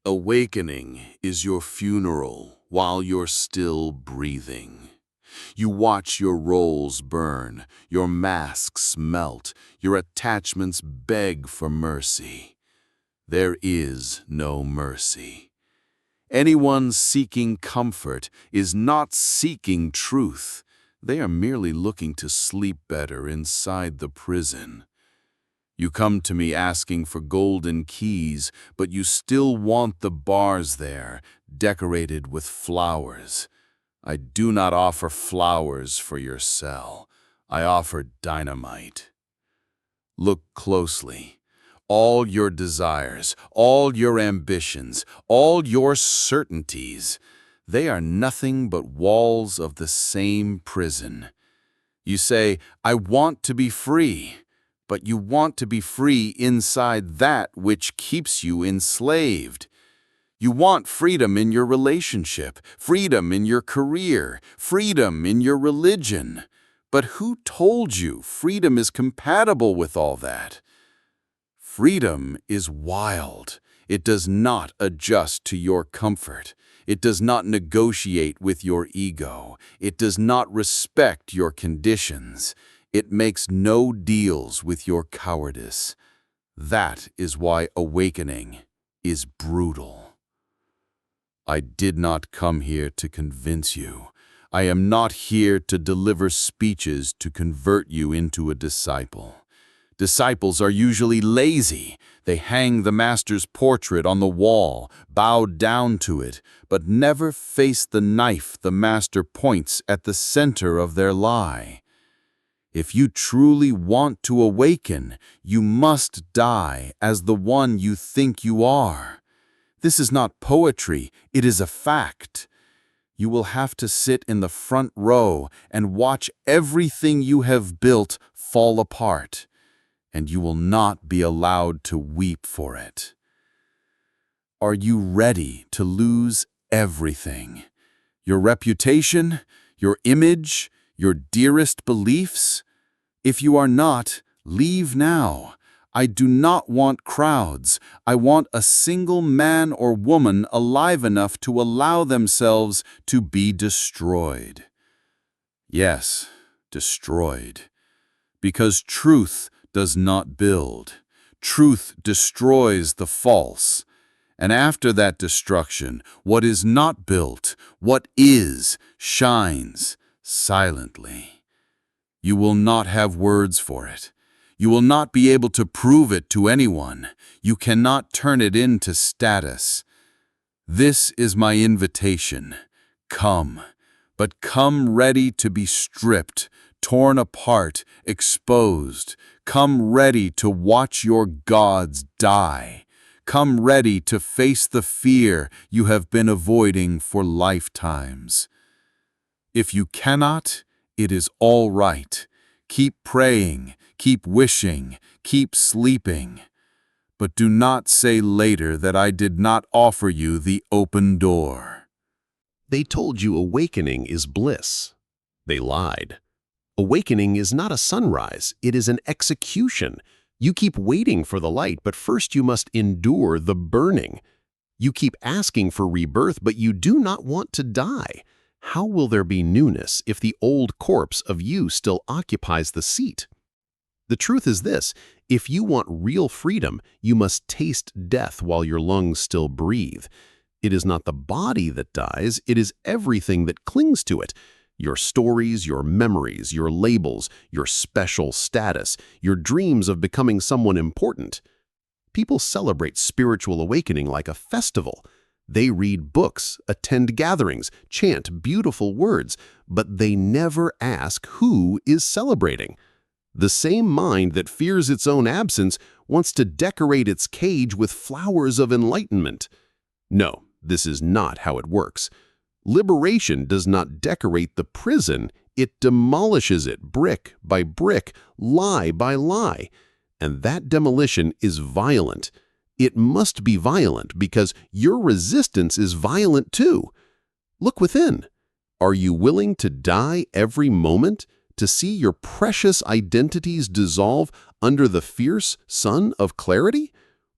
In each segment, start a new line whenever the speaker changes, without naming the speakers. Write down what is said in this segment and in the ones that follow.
Awakening is your funeral while you're still breathing. You watch your roles burn, your masks melt, your attachments beg for mercy. There is no mercy. Anyone seeking comfort is not seeking truth. They are merely looking to sleep better inside the prison. You come to me asking for golden keys, but you still want the bars there, decorated with flowers. I do not offer flowers for your cell. I offer dynamite. Look closely. All your desires, all your ambitions, all your certainties, they are nothing but walls of the same prison. You say, I want to be free. But you want to be free inside that which keeps you enslaved. You want freedom in your relationship, freedom in your career, freedom in your religion. But who told you freedom is compatible with all that? Freedom is wild. It does not adjust to your comfort. It does not negotiate with your ego. It does not respect your conditions. It makes no deals with your cowardice. That is why awakening is brutal. I did not come here to convince you. I am not here to deliver speeches to convert you into a disciple. Disciples are usually lazy. They hang the master's portrait on the wall, bow down to it, but never face the knife the master points at the center of their lie. If you truly want to awaken, you must die as the one you think you are. This is not poetry, it is a fact. You will have to sit in the front row and watch everything you have built fall apart, and you will not be allowed to weep for it. Are you ready to lose everything? Your reputation, your image, your dearest beliefs? If you are not, leave now. I do not want crowds. I want a single man or woman alive enough to allow themselves to be destroyed. Yes, destroyed. Because truth does not build. Truth destroys the false. And after that destruction, what is not built, what is, shines silently. You will not have words for it. You will not be able to prove it to anyone. You cannot turn it into status. This is my invitation. Come, but come ready to be stripped, torn apart, exposed. Come ready to watch your gods die. Come ready to face the fear you have been avoiding for lifetimes. If you cannot, it is all right. Keep praying, keep wishing, keep sleeping. But do not say later that I did not offer you the open door.
They told you awakening is bliss. They lied. Awakening is not a sunrise, it is an execution. You keep waiting for the light, but first you must endure the burning. You keep asking for rebirth, but you do not want to die. How will there be newness if the old corpse of you still occupies the seat? The truth is this: if you want real freedom, you must taste death while your lungs still breathe. It is not the body that dies, it is everything that clings to it. Your stories, your memories, your labels, your special status, your dreams of becoming someone important. People celebrate spiritual awakening like a festival. They read books, attend gatherings, chant beautiful words, but they never ask who is celebrating. The same mind that fears its own absence wants to decorate its cage with flowers of enlightenment. No, this is not how it works. Liberation does not decorate the prison, it demolishes it brick by brick, lie by lie. And that demolition is violent. It must be violent because your resistance is violent too. Look within. Are you willing to die every moment to see your precious identities dissolve under the fierce sun of clarity?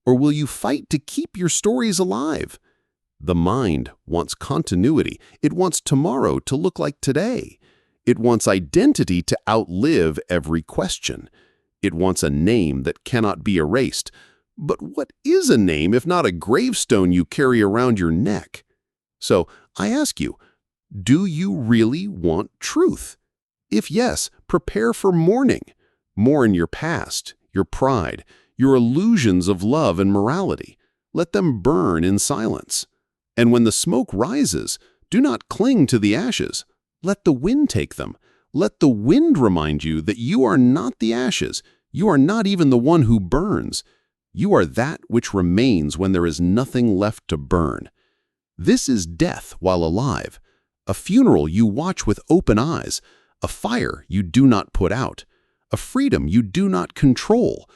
Or will you fight to keep your stories alive? The mind wants continuity. It wants tomorrow to look like today. It wants identity to outlive every question. It wants a name that cannot be erased. But what is a name if not a gravestone you carry around your neck? So I ask you, do you really want truth? If yes, prepare for mourning. Mourn your past, your pride, your illusions of love and morality. Let them burn in silence. And when the smoke rises, do not cling to the ashes. Let the wind take them. Let the wind remind you that you are not the ashes. You are not even the one who burns. You are that which remains when there is nothing left to burn. This is death while alive, a funeral you watch with open eyes, a fire you do not put out, a freedom you do not control.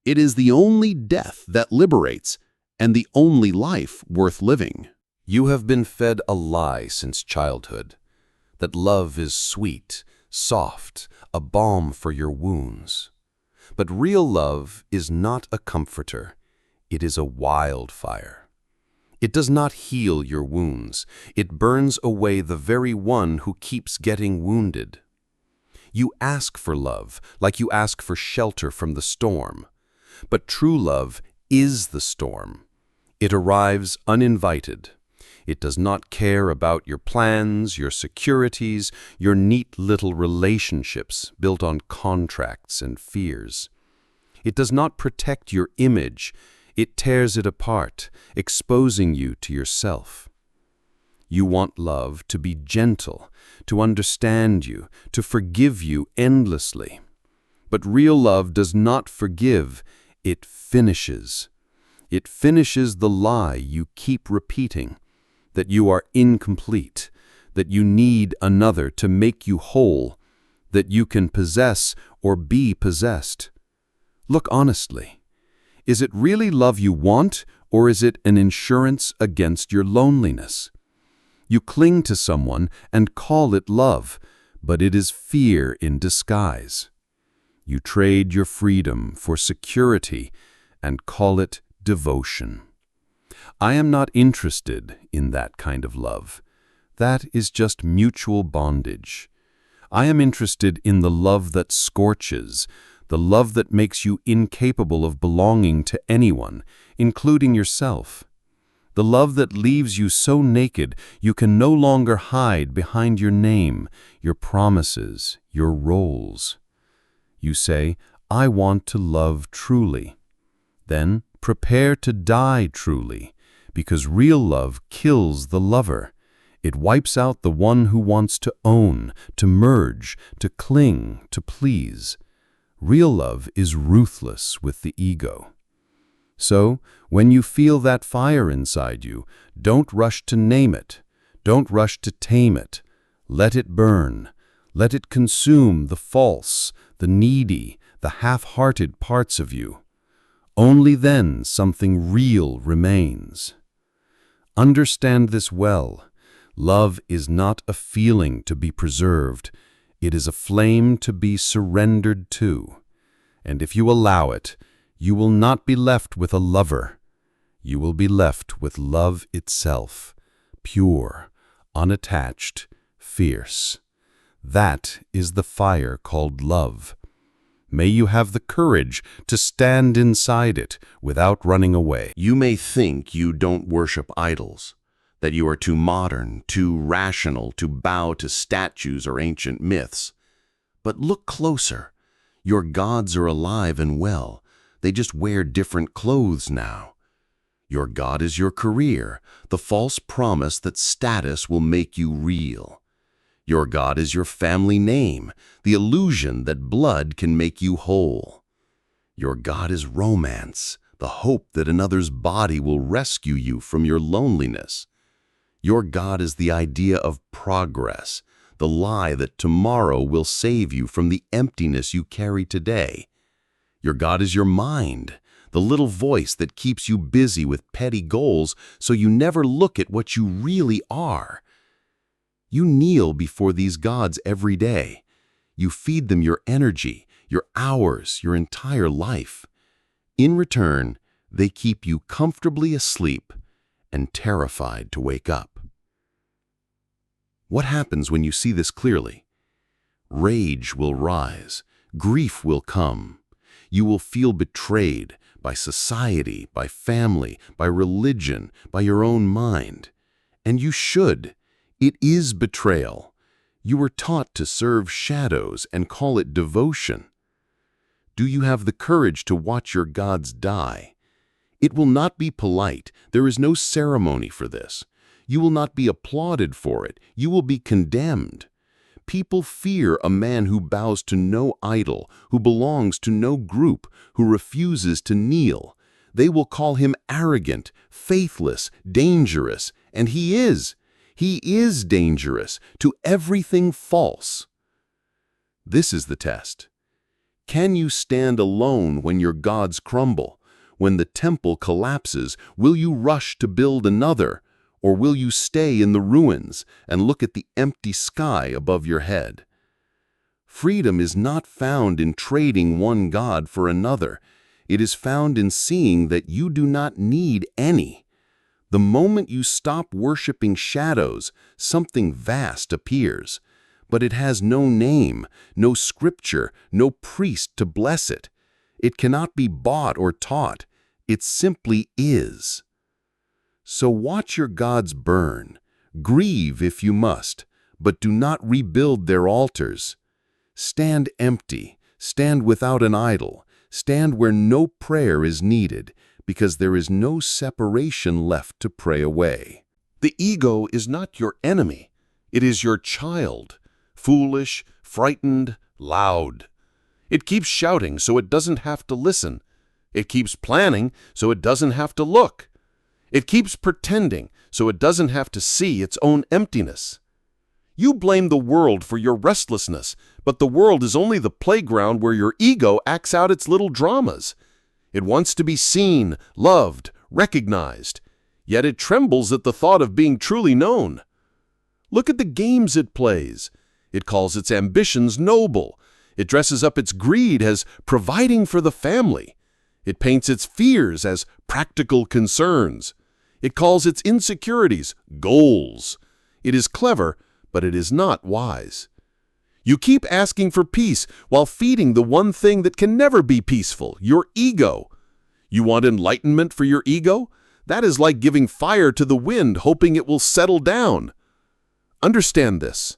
It is the only death that liberates, and the only life worth living.
You have been fed a lie since childhood, that love is sweet, soft, a balm for your wounds. But real love is not a comforter, it is a wildfire. It does not heal your wounds, it burns away the very one who keeps getting wounded. You ask for love like you ask for shelter from the storm, but true love is the storm. It arrives uninvited. It does not care about your plans, your securities, your neat little relationships built on contracts and fears. It does not protect your image. It tears it apart, exposing you to yourself. You want love to be gentle, to understand you, to forgive you endlessly. But real love does not forgive, it finishes. It finishes the lie you keep repeating, that you are incomplete, that you need another to make you whole, that you can possess or be possessed. Look honestly. Is it really love you want, or is it an insurance against your loneliness? You cling to someone and call it love, but it is fear in disguise. You trade your freedom for security and call it devotion. I am not interested in that kind of love. That is just mutual bondage. I am interested in the love that scorches, the love that makes you incapable of belonging to anyone, including yourself. The love that leaves you so naked you can no longer hide behind your name, your promises, your roles. You say, I want to love truly. Then prepare to die truly, because real love kills the lover. It wipes out the one who wants to own, to merge, to cling, to please. Real love is ruthless with the ego. So, when you feel that fire inside you, don't rush to name it. Don't rush to tame it. Let it burn. Let it consume the false, the needy, the half-hearted parts of you. Only then something real remains. Understand this well. Love is not a feeling to be preserved. It is a flame to be surrendered to. And if you allow it, you will not be left with a lover. You will be left with love itself, pure, unattached, fierce. That is the fire called love. May you have the courage to stand inside it without running away.
You may think you don't worship idols, that you are too modern, too rational to bow to statues or ancient myths. But look closer. Your gods are alive and well. They just wear different clothes now. Your God is your career, the false promise that status will make you real. Your God is your family name, the illusion that blood can make you whole. Your God is romance, the hope that another's body will rescue you from your loneliness. Your God is the idea of progress, the lie that tomorrow will save you from the emptiness you carry today. Your God is your mind, the little voice that keeps you busy with petty goals so you never look at what you really are. You kneel before these gods every day. You feed them your energy, your hours, your entire life. In return, They keep you comfortably asleep and terrified to wake up. What happens when you see this clearly? Rage will rise, grief will come. You will feel betrayed by society, by family, by religion, by your own mind. And you should. It is betrayal. You were taught to serve shadows and call it devotion. Do you have the courage to watch your gods die? It will not be polite. There is no ceremony for this. You will not be applauded for it. You will be condemned. People fear a man who bows to no idol, who belongs to no group, who refuses to kneel. They will call him arrogant, faithless, dangerous, and he is. He is dangerous to everything false. This is the test. Can you stand alone when your gods crumble? When the temple collapses, will you rush to build another? Or will you stay in the ruins and look at the empty sky above your head? Freedom is not found in trading one god for another. It is found in seeing that you do not need any. The moment you stop worshiping shadows, something vast appears. But it has no name, no scripture, no priest to bless it. It cannot be bought or taught. It simply is. So watch your gods burn. Grieve if you must, but do not rebuild their altars. Stand empty, stand without an idol, stand where no prayer is needed, because there is no separation left to pray away.
The ego is not your enemy. It is your child, foolish, frightened, loud. It keeps shouting so it doesn't have to listen. It keeps planning so it doesn't have to look. It keeps pretending so it doesn't have to see its own emptiness. You blame the world for your restlessness, but the world is only the playground where your ego acts out its little dramas. It wants to be seen, loved, recognized, yet it trembles at the thought of being truly known. Look at the games it plays. It calls its ambitions noble. It dresses up its greed as providing for the family. It paints its fears as practical concerns. It calls its insecurities goals. It is clever, but it is not wise. You keep asking for peace while feeding the one thing that can never be peaceful, your ego. You want enlightenment for your ego? That is like giving fire to the wind, hoping it will settle down. Understand this.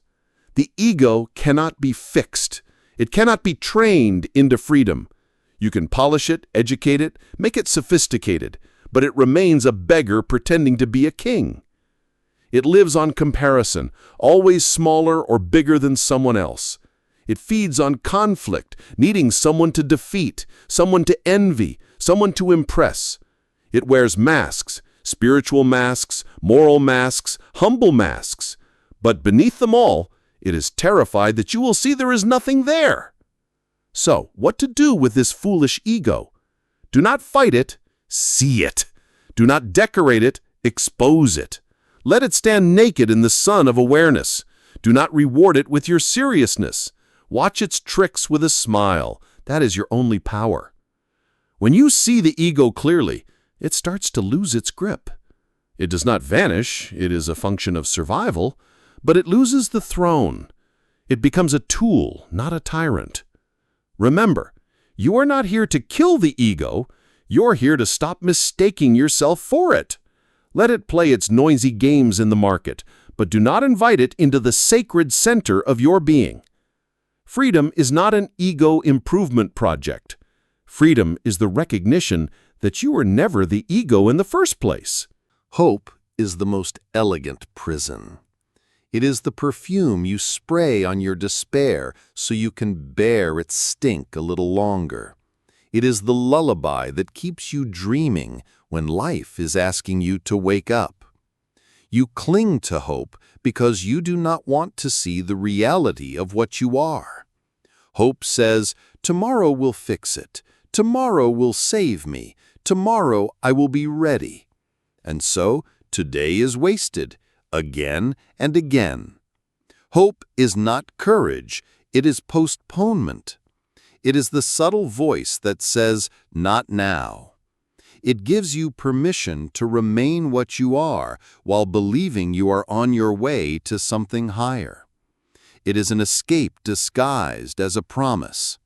The ego cannot be fixed. It cannot be trained into freedom. You can polish it, educate it, make it sophisticated, but it remains a beggar pretending to be a king. It lives on comparison, always smaller or bigger than someone else. It feeds on conflict, needing someone to defeat, someone to envy, someone to impress. It wears masks, spiritual masks, moral masks, humble masks. But beneath them all, it is terrified that you will see there is nothing there. So, what to do with this foolish ego? Do not fight it, see it. Do not decorate it, expose it. Let it stand naked in the sun of awareness. Do not reward it with your seriousness. Watch its tricks with a smile. That is your only power. When you see the ego clearly, it starts to lose its grip. It does not vanish, it is a function of survival, but it loses the throne. It becomes a tool, not a tyrant. Remember, you are not here to kill the ego, you're here to stop mistaking yourself for it. Let it play its noisy games in the market, but do not invite it into the sacred center of your being. Freedom is not an ego improvement project. Freedom is the recognition that you were never the ego in the first place.
Hope is the most elegant prison. It is the perfume you spray on your despair so you can bear its stink a little longer. It is the lullaby that keeps you dreaming when life is asking you to wake up. You cling to hope because you do not want to see the reality of what you are. Hope says, tomorrow will fix it. Tomorrow will save me. Tomorrow I will be ready. And so, today is wasted, again and again. Hope is not courage, it is postponement. It is the subtle voice that says, not now.
It gives you permission to remain what you are while believing you are on your way to something higher. It is an escape disguised as a promise.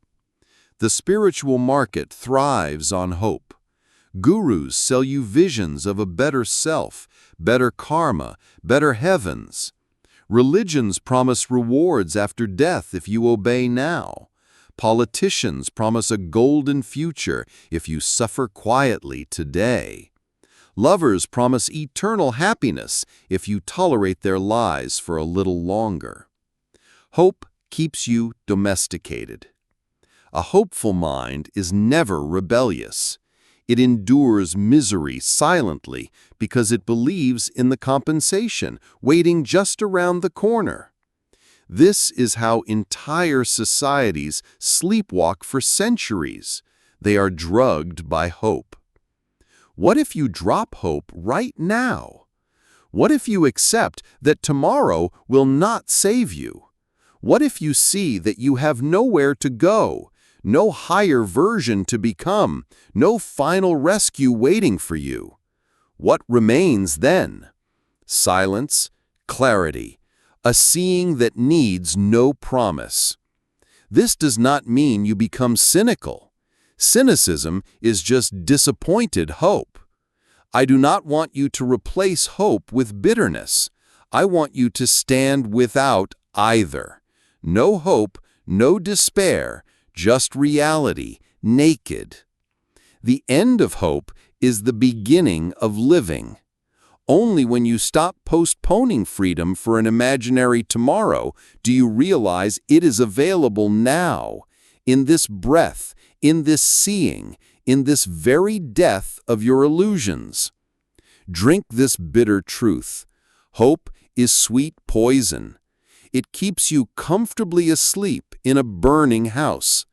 The spiritual market thrives on hope. Gurus sell you visions of a better self, better karma, better heavens. Religions promise rewards after death if you obey now. Politicians promise a golden future if you suffer quietly today. Lovers promise eternal happiness if you tolerate their lies for a little longer. Hope keeps you domesticated. A hopeful mind is never rebellious. It endures misery silently because it believes in the compensation waiting just around the corner. This is how entire societies sleepwalk for centuries. They are drugged by hope. What if you drop hope right now? What if you accept that tomorrow will not save you? What if you see that you have nowhere to go, no higher version to become, no final rescue waiting for you? What remains then? Silence, clarity, a seeing that needs no promise. This does not mean you become cynical. Cynicism is just disappointed hope. I do not want you to replace hope with bitterness. I want you to stand without either. No hope, no despair, just reality, naked. The end of hope is the beginning of living. Only when you stop postponing freedom for an imaginary tomorrow do you realize it is available now, in this breath, in this seeing, in this very death of your illusions. Drink this bitter truth. Hope is sweet poison. It keeps you comfortably asleep in a burning house.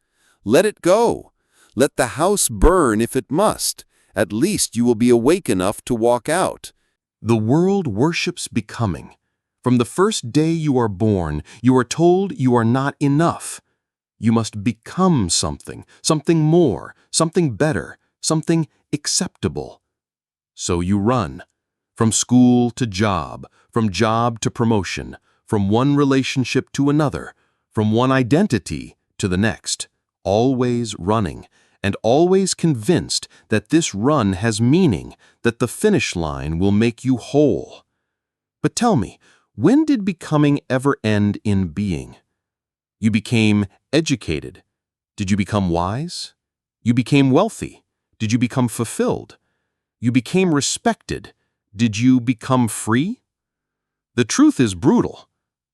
Let it go. Let the house burn if it must. At least you will be awake enough to walk out.
The world worships becoming. From the first day you are born, you are told you are not enough. You must become something, something more, something better, something acceptable. So you run. From school to job, from job to promotion, from one relationship to another, from one identity to the next, always running, and always convinced that this run has meaning, that the finish line will make you whole. But tell me, when did becoming ever end in being? You became educated. Did you become wise? You became wealthy. Did you become fulfilled? You became respected. Did you become free? The truth is brutal.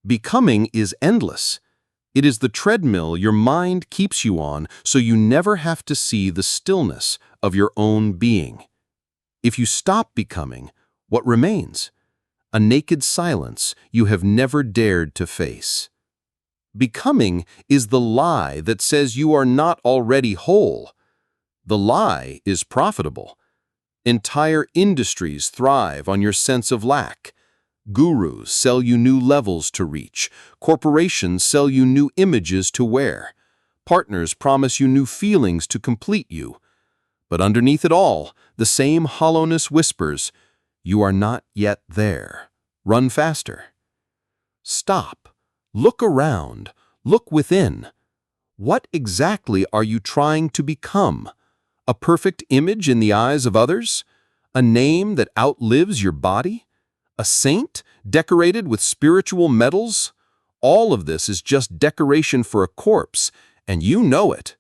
Becoming is endless. It is the treadmill your mind keeps you on so you never have to see the stillness of your own being. If you stop becoming, what remains? A naked silence you have never dared to face. Becoming is the lie that says you are not already whole. The lie is profitable. Entire industries thrive on your sense of lack. Gurus sell you new levels to reach. Corporations sell you new images to wear. Partners promise you new feelings to complete you. But underneath it all, the same hollowness whispers, "You are not yet there. Run faster." Stop. Look around. Look within. What exactly are you trying to become? A perfect image in the eyes of others? A name that outlives your body? A saint decorated with spiritual medals? All of this is just decoration for a corpse, and you know it.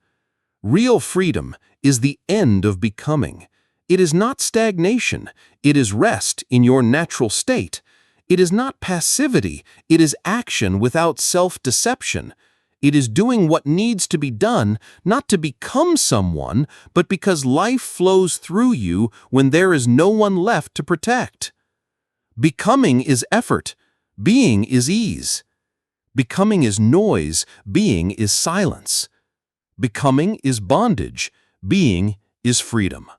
Real freedom is the end of becoming. It is not stagnation. It is rest in your natural state. It is not passivity. It is action without self-deception. It is doing what needs to be done, not to become someone, but because life flows through you when there is no one left to protect. Becoming is effort. Being is ease. Becoming is noise. Being is silence. Becoming is bondage. Being is freedom.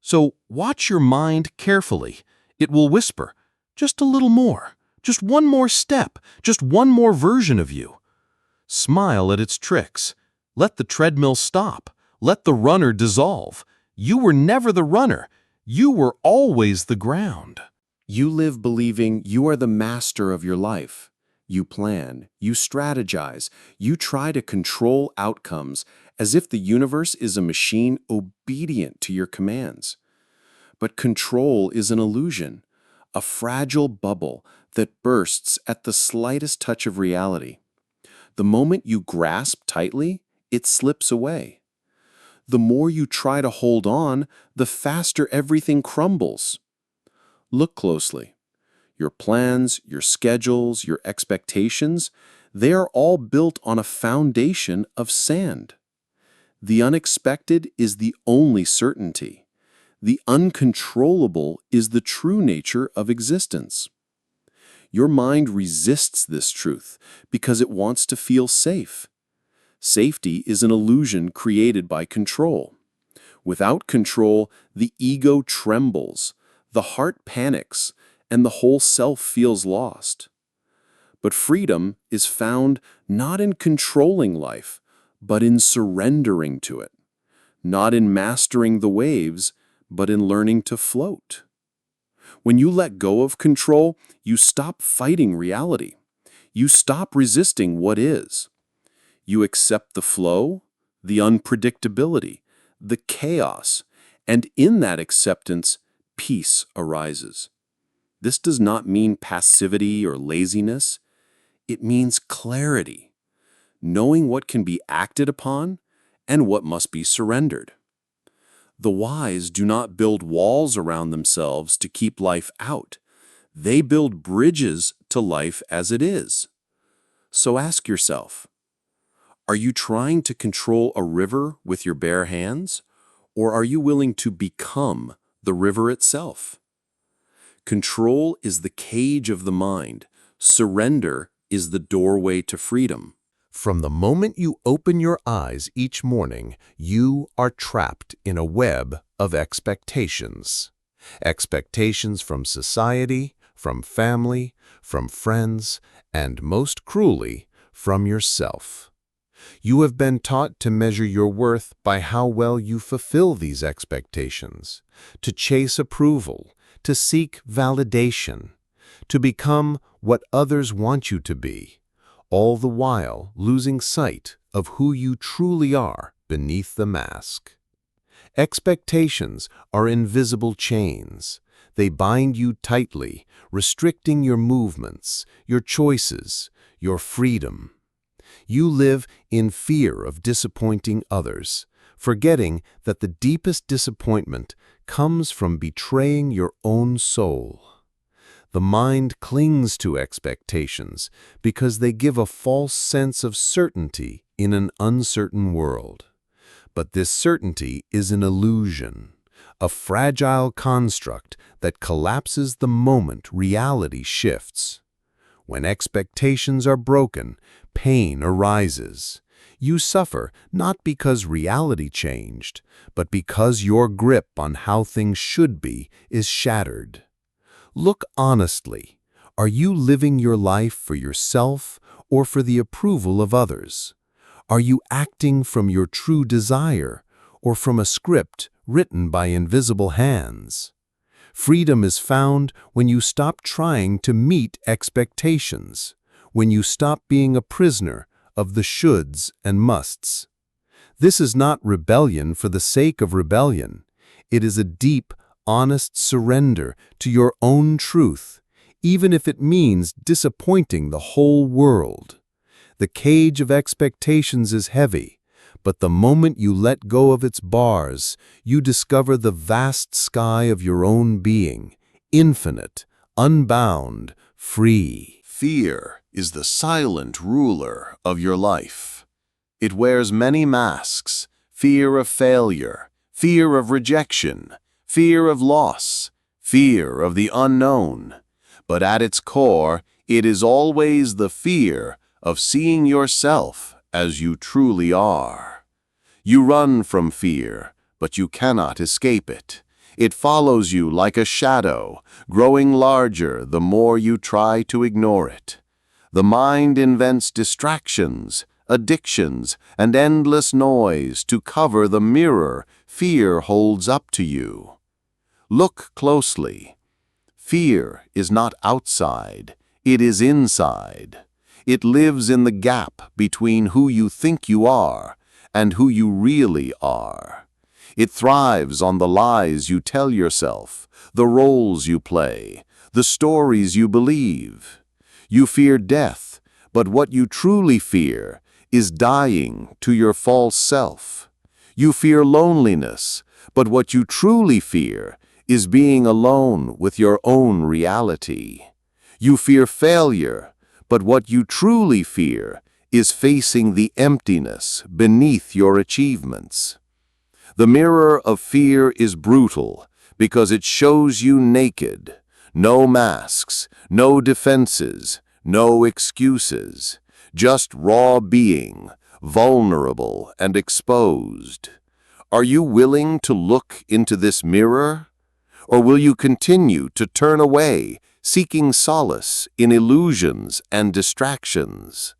So watch your mind carefully. It will whisper, just a little more, just one more step, just one more version of you. Smile at its tricks. Let the treadmill stop. Let the runner dissolve.
You were never the runner. You were always the ground.
You live believing you are the master of your life. You plan, you strategize, you try to control outcomes as if the universe is a machine obedient to your commands. But control is an illusion, a fragile bubble that bursts at the slightest touch of reality. The moment you grasp tightly, it slips away. The more you try to hold on, the faster everything crumbles. Look closely. Your plans, your schedules, your expectations, they are all built on a foundation of sand. The unexpected is the only certainty. The uncontrollable is the true nature of existence. Your mind resists this truth because it wants to feel safe. Safety is an illusion created by control. Without control, the ego trembles, the heart panics, and the whole self feels lost. But freedom is found not in controlling life, but in surrendering to it. Not in mastering the waves, but in learning to float. When you let go of control, you stop fighting reality. You stop resisting what is. You accept the flow, the unpredictability, the chaos, and in that acceptance, peace arises. This does not mean passivity or laziness. It means clarity, knowing what can be acted upon and what must be surrendered. The wise do not build walls around themselves to keep life out. They build bridges to life as it is. So ask yourself, are you trying to control a river with your bare hands, or are you willing to become the river itself? Control is the cage of the mind. Surrender is the doorway to freedom.
From the moment you open your eyes each morning, you are trapped in a web of expectations. Expectations from society, from family, from friends, and most cruelly, from yourself. You have been taught to measure your worth by how well you fulfill these expectations, to chase approval, to seek validation, to become what others want you to be, all the while losing sight of who you truly are beneath the mask. Expectations are invisible chains. They bind you tightly, restricting your movements, your choices, your freedom. You live in fear of disappointing others, forgetting that the deepest disappointment comes from betraying your own soul. The mind clings to expectations because they give a false sense of certainty in an uncertain world. But this certainty is an illusion, a fragile construct that collapses the moment reality shifts. When expectations are broken, pain arises. You suffer not because reality changed, but because your grip on how things should be is shattered. Look honestly. Are you living your life for yourself or for the approval of others? Are you acting from your true desire or from a script written by invisible hands? Freedom is found when you stop trying to meet expectations, when you stop being a prisoner of the shoulds and musts. This is not rebellion for the sake of rebellion. It is a deep, honest surrender to your own truth, even if it means disappointing the whole world. The cage of expectations is heavy, but the moment you let go of its bars, you discover the vast sky of your own being, infinite, unbound, free.
Fear is the silent ruler of your life. It wears many masks: fear of failure, fear of rejection, fear of loss, fear of the unknown. But at its core, it is always the fear of seeing yourself as you truly are. You run from fear, but you cannot escape it. It follows you like a shadow, growing larger the more you try to ignore it. The mind invents distractions, addictions, and endless noise to cover the mirror fear holds up to you. Look closely. Fear is not outside, it is inside. It lives in the gap between who you think you are and who you really are. It thrives on the lies you tell yourself, the roles you play, the stories you believe. You fear death, but what you truly fear is dying to your false self. You fear loneliness, but what you truly fear is being alone with your own reality. You fear failure, but what you truly fear is facing the emptiness beneath your achievements. The mirror of fear is brutal because it shows you naked. No masks, no defenses, no excuses. Just raw being, vulnerable and exposed. Are you willing to look into this mirror? Or will you continue to turn away, seeking solace in illusions and distractions?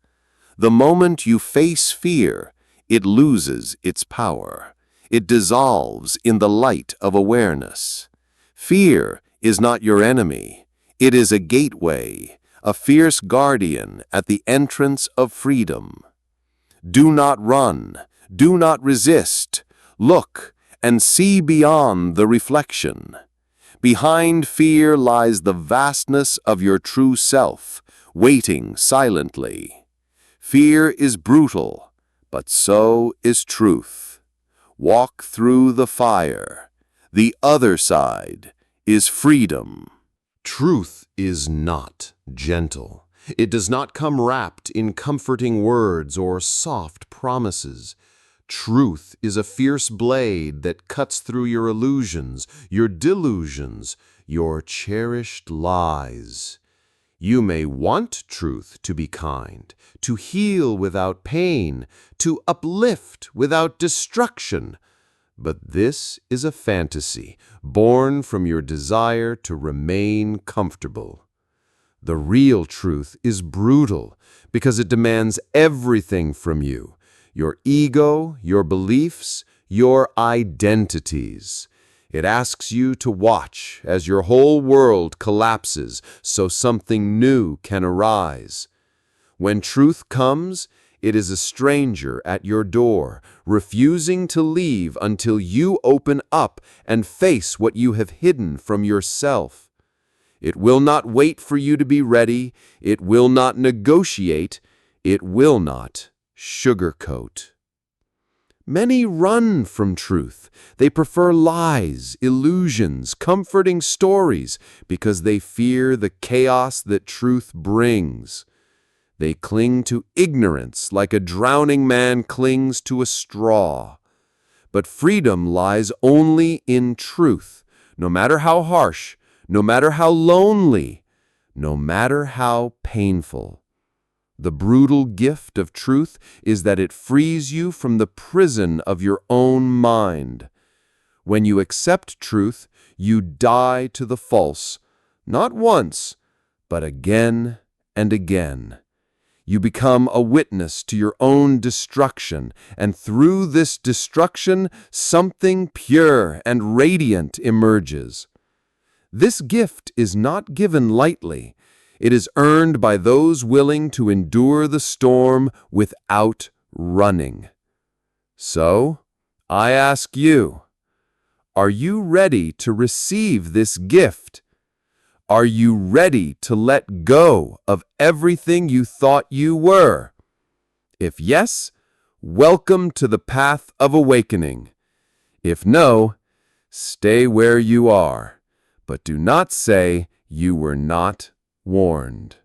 The moment you face fear, it loses its power. It dissolves in the light of awareness. Fear is not your enemy. It is a gateway, a fierce guardian at the entrance of freedom. Do not run. Do not resist. Look and see beyond the reflection. Behind fear lies the vastness of your true self, waiting silently. Fear is brutal, but so is truth. Walk through the fire. The other side is freedom.
Truth is not gentle. It does not come wrapped in comforting words or soft promises. Truth is a fierce blade that cuts through your illusions, your delusions, your cherished lies. You may want truth to be kind, to heal without pain, to uplift without destruction. But this is a fantasy born from your desire to remain comfortable. The real truth is brutal because it demands everything from you: your ego, your beliefs, your identities. It asks you to watch as your whole world collapses so something new can arise. When truth comes, it is a stranger at your door, refusing to leave until you open up and face what you have hidden from yourself. It will not wait for you to be ready. It will not negotiate. It will not sugarcoat. Many run from truth. They prefer lies, illusions, comforting stories because they fear the chaos that truth brings. They cling to ignorance like a drowning man clings to a straw. But freedom lies only in truth, no matter how harsh, no matter how lonely, no matter how painful. The brutal gift of truth is that it frees you from the prison of your own mind. When you accept truth, you die to the false, not once, but again and again. You become a witness to your own destruction, and through this destruction, something pure and radiant emerges. This gift is not given lightly. It is earned by those willing to endure the storm without running. So, I ask you, are you ready to receive this gift? Are you ready to let go of everything you thought you were? If yes, welcome to the path of awakening. If no, stay where you are, but do not say you were not warned.